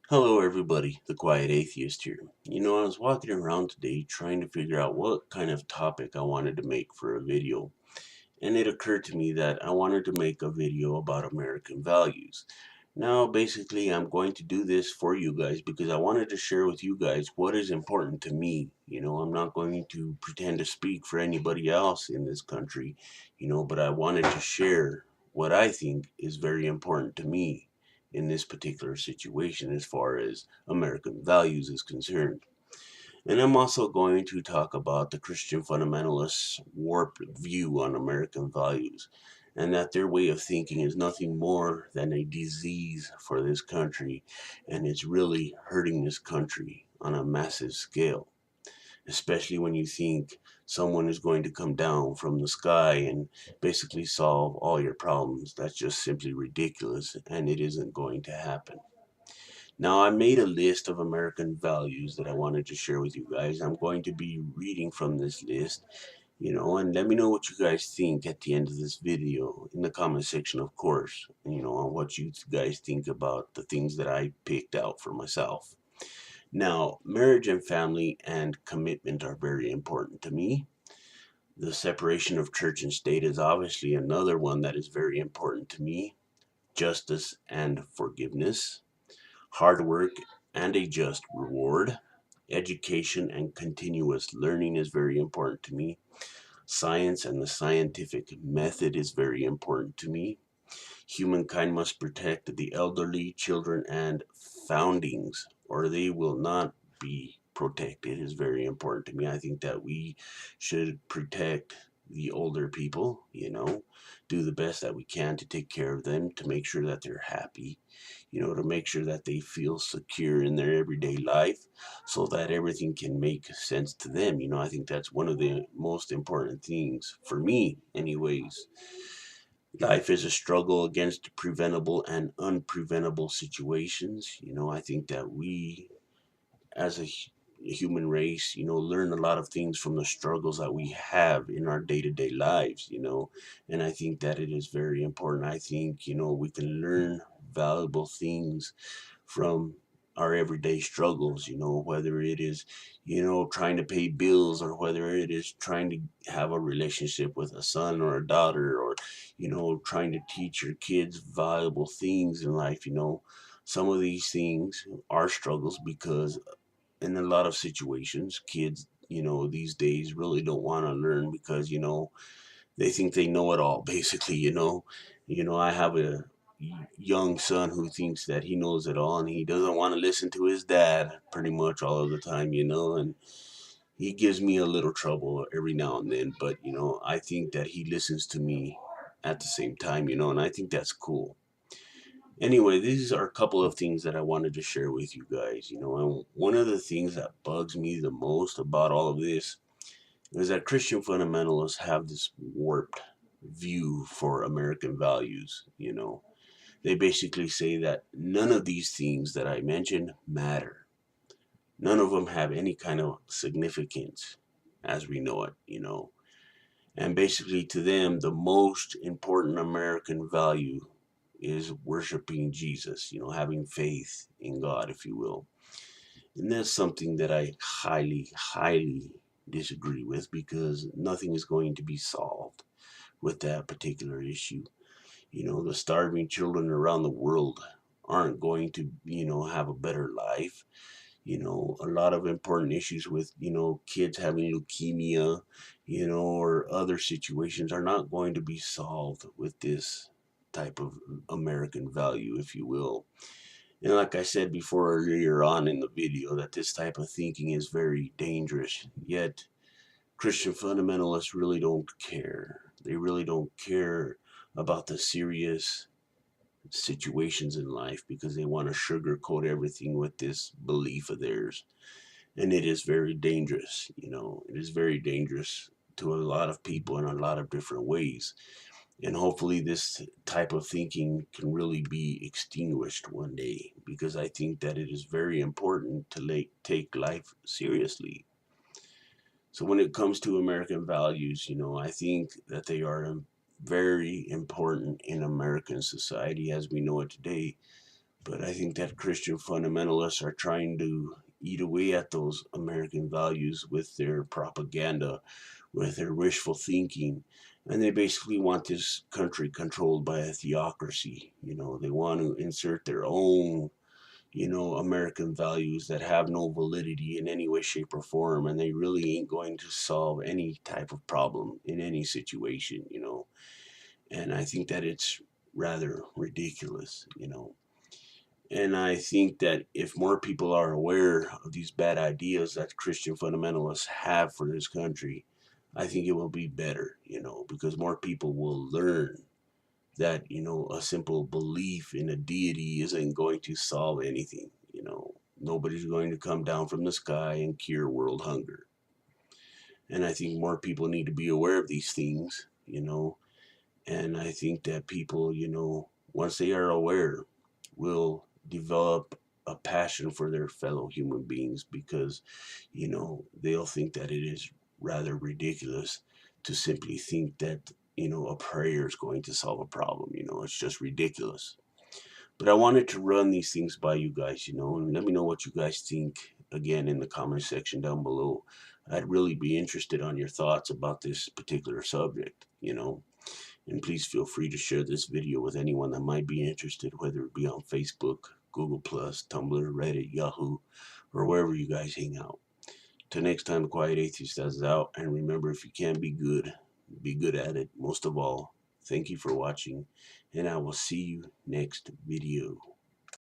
Hello, everybody. The Quiet Atheist here. I was walking around today trying to figure out what kind of topic I wanted to make for a video, and it occurred to me that I wanted to make a video about American values. Now, basically, I'm going to do this for you guys because I wanted to share with you guys what is important to me. I'm not going to pretend to speak for anybody else in this country, but I wanted to share what I think is very important to me in this particular situation as far as American values is concerned. And I'm also going to talk about the Christian fundamentalists' warped view on American values, and that their way of thinking is nothing more than a disease for this country, and it's really hurting this country on a massive scale. Especially when you think someone is going to come down from the sky and basically solve all your problems. That's just simply ridiculous, and it isn't going to happen. Now, I made a list of American values that I wanted to share with you guys. I'm going to be reading from this list, and let me know what you guys think at the end of this video in the comment section, of course, on what you guys think about the things that I picked out for myself. Now, marriage and family and commitment are very important to me. The separation of church and state is obviously another one that is very important to me. Justice and forgiveness, hard work and a just reward. Education and continuous learning is very important to me. Science and the scientific method is very important to me. Humankind must protect the elderly, children, and foundings, or they will not be protected, is very important to me. I think that we should protect the older people, do the best that we can to take care of them, to make sure that they're happy, to make sure that they feel secure in their everyday life so that everything can make sense to them. I think that's one of the most important things for me, anyways. Life is a struggle against preventable and unpreventable situations. I think that we, as a human race, learn a lot of things from the struggles that we have in our day to day lives, and I think that it is very important. I think, we can learn valuable things from our everyday struggles, whether it is, trying to pay bills or whether it is trying to have a relationship with a son or a daughter or, trying to teach your kids valuable things in life, Some of these things are struggles because in a lot of situations, kids, these days really don't want to learn because, they think they know it all, basically, I have a young son who thinks that he knows it all and he doesn't want to listen to his dad pretty much all of the time, and he gives me a little trouble every now and then, but, I think that he listens to me at the same time, and I think that's cool. Anyway, these are a couple of things that I wanted to share with you guys, and one of the things that bugs me the most about all of this is that Christian fundamentalists have this warped view for American values, They basically say that none of these things that I mentioned matter. None of them have any kind of significance as we know it. And basically, to them, the most important American value is worshiping Jesus, having faith in God, if you will. And that's something that I highly, highly disagree with because nothing is going to be solved with that particular issue. The starving children around the world aren't going to, have a better life. A lot of important issues with, kids having leukemia, or other situations are not going to be solved with this type of American value, if you will. And like I said before earlier on in the video, that this type of thinking is very dangerous. Yet, Christian fundamentalists really don't care. They really don't care about the serious situations in life because they want to sugarcoat everything with this belief of theirs. And it is very dangerous, it is very dangerous to a lot of people in a lot of different ways. And hopefully, this type of thinking can really be extinguished one day because I think that it is very important to take life seriously. So, when it comes to American values, I think that they are very important in American society as we know it today. But I think that Christian fundamentalists are trying to eat away at those American values with their propaganda, with their wishful thinking. And they basically want this country controlled by a theocracy. They want to insert their own, American values that have no validity in any way, shape, or form. And they really ain't going to solve any type of problem in any situation. And I think that it's rather ridiculous. And I think that if more people are aware of these bad ideas that Christian fundamentalists have for this country, I think it will be better, because more people will learn that, a simple belief in a deity isn't going to solve anything. Nobody's going to come down from the sky and cure world hunger. And I think more people need to be aware of these things. And I think that people, once they are aware, will develop a passion for their fellow human beings because, they'll think that it is rather ridiculous to simply think that, a prayer is going to solve a problem. It's just ridiculous. But I wanted to run these things by you guys, and let me know what you guys think again in the comment section down below. I'd really be interested on your thoughts about this particular subject. And please feel free to share this video with anyone that might be interested, whether it be on Facebook, Google+, Tumblr, Reddit, Yahoo, or wherever you guys hang out. Till next time, the Quiet Atheist is out. And remember, if you can be good at it. Most of all, thank you for watching, and I will see you next video.